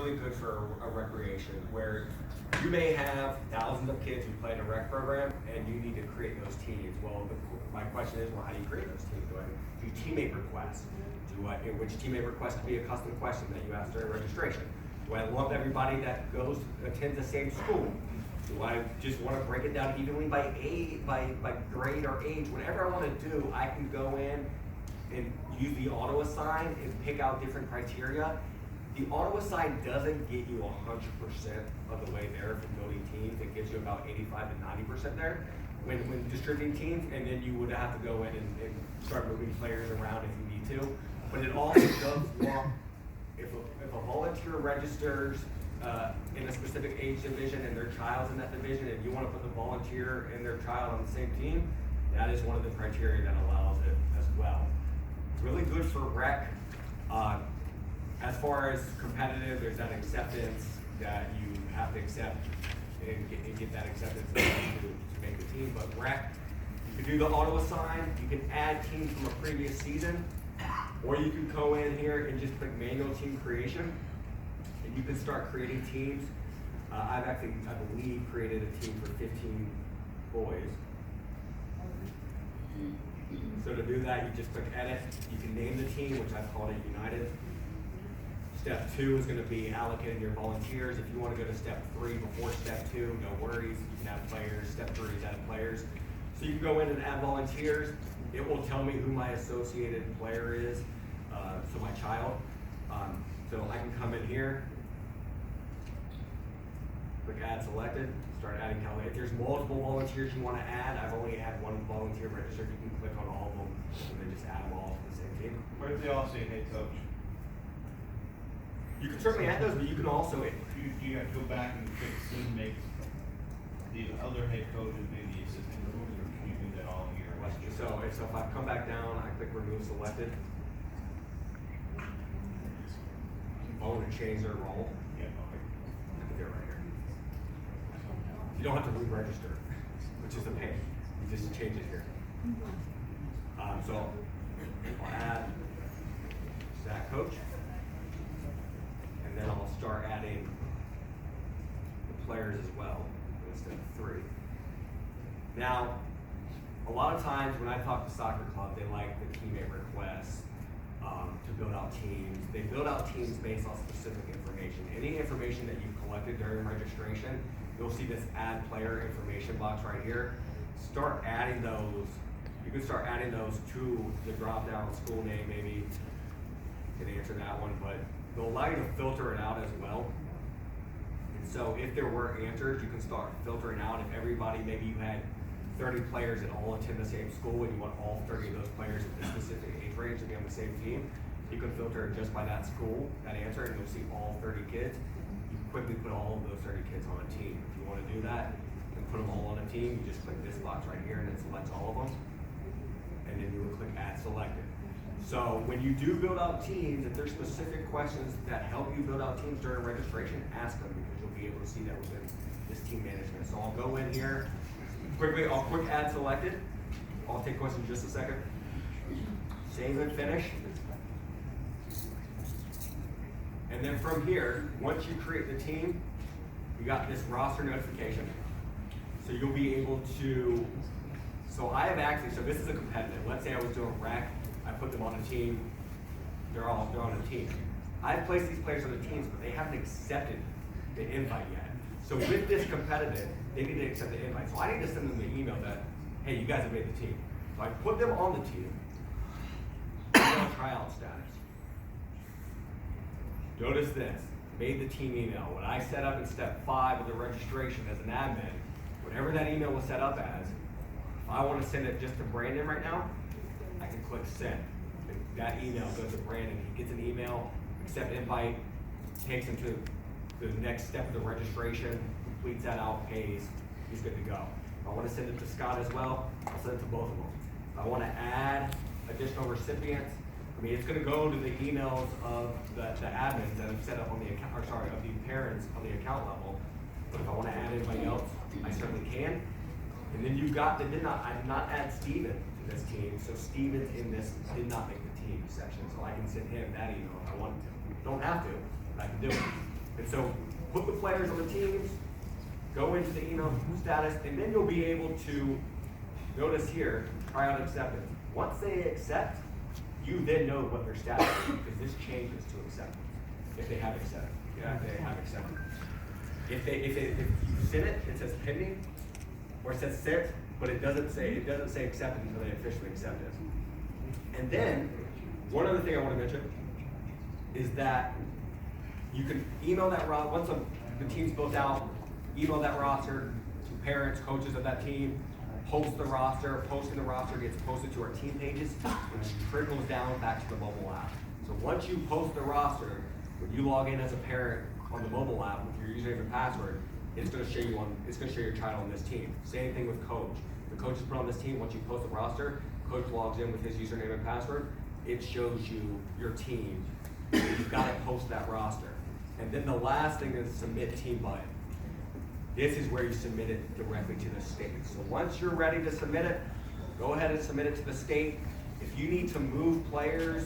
really good for a recreation where you may have thousands of kids who play in a rec program and you need to create those teams. Well, my question is, well, how do you create those teams? Do I do teammate requests? Which teammate request can be a custom question that you ask during registration? Do I lump everybody that attends the same school? Do I just want to break it down evenly by age, by grade or age? Whatever I want to do, I can go in and use the auto assign and pick out different criteria. The auto assign doesn't get you 100% of the way there from building teams. It gives you about 85 to 90% there when distributing teams, and then you would have to go in and start moving players around if you need to. But it also does lump, if a volunteer registers in a specific age division and their child's in that division, and you want to put the volunteer and their child on the same team, that is one of the criteria that allows it as well. Really good for rec. As far as competitive, there's that acceptance that you have to accept and get that acceptance to make the team. But rec, you can do the auto assign, you can add teams from a previous season, or you can go in here and just click manual team creation, and you can start creating teams. I've actually, I believe, created a team for 15 boys. So to do that, you just click edit. You can name the team, which I've called it United. Step 2 is going to be allocating your volunteers. If you want to go to step 3 before step 2, no worries. You can add players. Step 3 is add players. So you can go in and add volunteers. It will tell me who my associated player is, so my child. So I can come in here, click add selected, start adding calendar. If there's multiple volunteers you want to add, I've only had one volunteer registered. You can click on all of them and then just add them all to the same team. What if they all say head coach? You can certainly add those, but you can also. You have to go back and fix and make the other head coach and maybe the assistant coach, or can you do that all here? So if I come back down, I click remove selected. I want to change their role. Yeah, okay. I can do it right here. You don't have to re-register, which is a pain. You just change it here. So I'll add Stack coach. And then I'll start adding the players as well in step 3. Now, a lot of times when I talk to soccer club, they like the teammate requests to build out teams. They build out teams based on specific information. Any information that you've collected during registration, you'll see this add player information box right here. Start adding those. You can start adding those to the drop down school name, maybe. You can answer that one, but they'll allow you to filter it out as well. And so if there were answers, you can start filtering out. If everybody, maybe you had 30 players that all attend the same school and you want all 30 of those players in a specific age range to be on the same team, you can filter it just by that school, that answer, and you'll see all 30 kids. You can quickly put all of those 30 kids on a team. If you want to do that and put them all on a team, you just click this box right here and it selects all of them. And then you would click add selected. So when you do build out teams, if there's specific questions that help you build out teams during registration, ask them, because you'll be able to see that within this team management. So I'll go in here, quickly, I'll quick add selected. I'll take questions in just a second. Save and finish. And then from here, once you create the team, you got this roster notification. So you'll be able to, so I have actually, so this is a competitive. Let's say I was doing rec, I put them on a team, they're on a team. I've placed these players on the teams, but they haven't accepted the invite yet. So with this competitive, they need to accept the invite. So I need to send them the email that, hey, you guys have made the team. So I put them on the team, tryout status. Notice this, made the team email. What I set up in step 5 of the registration as an admin, whatever that email was set up as, if I want to send it just to Brandon right now, I can click send. And that email goes to Brandon. He gets an email, accept invite, takes him to the next step of the registration, completes that out, pays, he's good to go. If I want to send it to Scott as well, I'll send it to both of them. If I want to add additional recipients, I mean, it's going to go to the emails of the admins that have set up on the account, or sorry, of the parents on the account level. But if I want to add anybody else, I certainly can. And then you've got I did not add Steven to this team, so Steven's in this did not make the team section, so I can send him that email if I want to. Don't have to, but I can do it. And so put the players on the teams, go into the email status, and then you'll be able to notice here, try out acceptance. Once they accept, you then know what their status is, because this changes to acceptance. If they have accepted. Yeah, if they have accepted. If you send it, it says pending, or it says sent, but it doesn't say accepted until they officially accept it. And then, one other thing I want to mention is that you can email that roster, once the team's built out, email that roster to parents, coaches of that team, post the roster, posting the roster gets posted to our team pages, which trickles down back to the mobile app. So once you post the roster, when you log in as a parent on the mobile app with your username and password, it's going to show your child on this team. Same thing with coach. The coach is put on this team. Once you post the roster, coach logs in with his username and password. It shows you your team. You've got to post that roster. And then the last thing is submit team button. This is where you submit it directly to the state. So once you're ready to submit it, go ahead and submit it to the state. If you need to move players,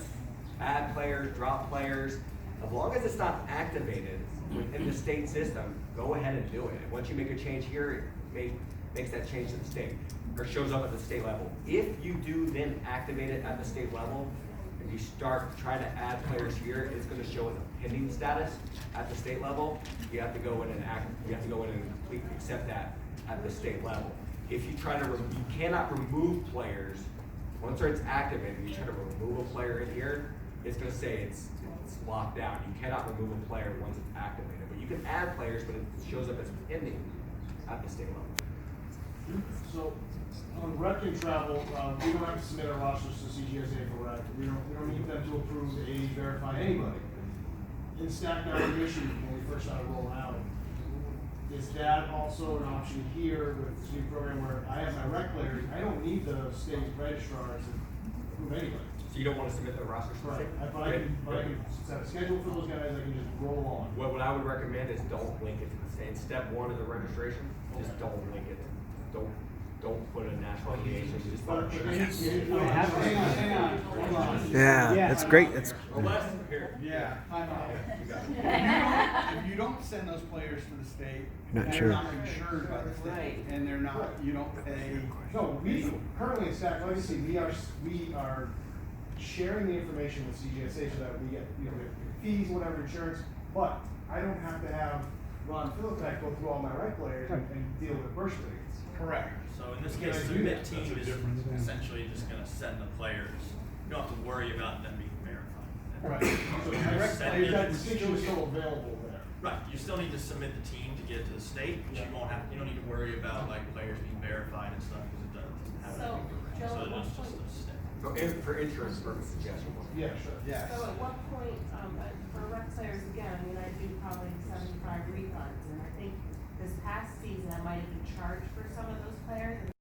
add players, drop players, as long as it's not activated within the state system, go ahead and do it. And once you make a change here, it makes that change to the state, or shows up at the state level. If you do then activate it at the state level, and you start trying to add players here, it's going to show as a pending status at the state level. You have to go in and completely accept that at the state level. If you try to, you cannot remove players once it's activated. You try to remove a player in here, it's going to say it's locked down. You cannot remove a player once it's activated. But you can add players, but it shows up as pending at the state level. So on rec and travel, we don't have to submit our rosters to CJSA for rec. We don't need them to approve the age, verify anybody. In Stack navigation, when we first started rolling out, is that also an option here with this new program where I have my rec players? I don't need the state registrars to approve anybody. So you don't want to submit the roster? Right. But I can set a schedule for those guys. I can just roll on. What I would recommend is don't link it to the state. Step one of the registration, just don't link it. Don't put a national affiliation. Just put Hang on. Hold on. Yeah, that's great. That's here. Yeah. You got it. If you don't send those players to the state, Not they're sure. not insured by the state, and they're not, you don't pay. No, we currently in Stack Legacy, we are sharing the information with CJSA so that we get, we have fees, whatever, insurance, but I don't have to have Ron Philippek go through all my rec players and deal with birth certificates. Correct. So in this Can case, I do submit that? team is essentially just gonna send the players. You don't have to worry about them being verified. Right. So my rec Send players, it. that distinction is still available there. Right, you still need to submit the team to get to the state, but you don't need to worry about like players being verified and stuff, because it doesn't have So, anything. Joe, So at what it's just point- a step. For insurance purposes, yes. Yeah, sure. Yes. So at what point, for rec players, again, I mean, I do probably 75 refunds, and I think this past season, I might have been charged for some of those players.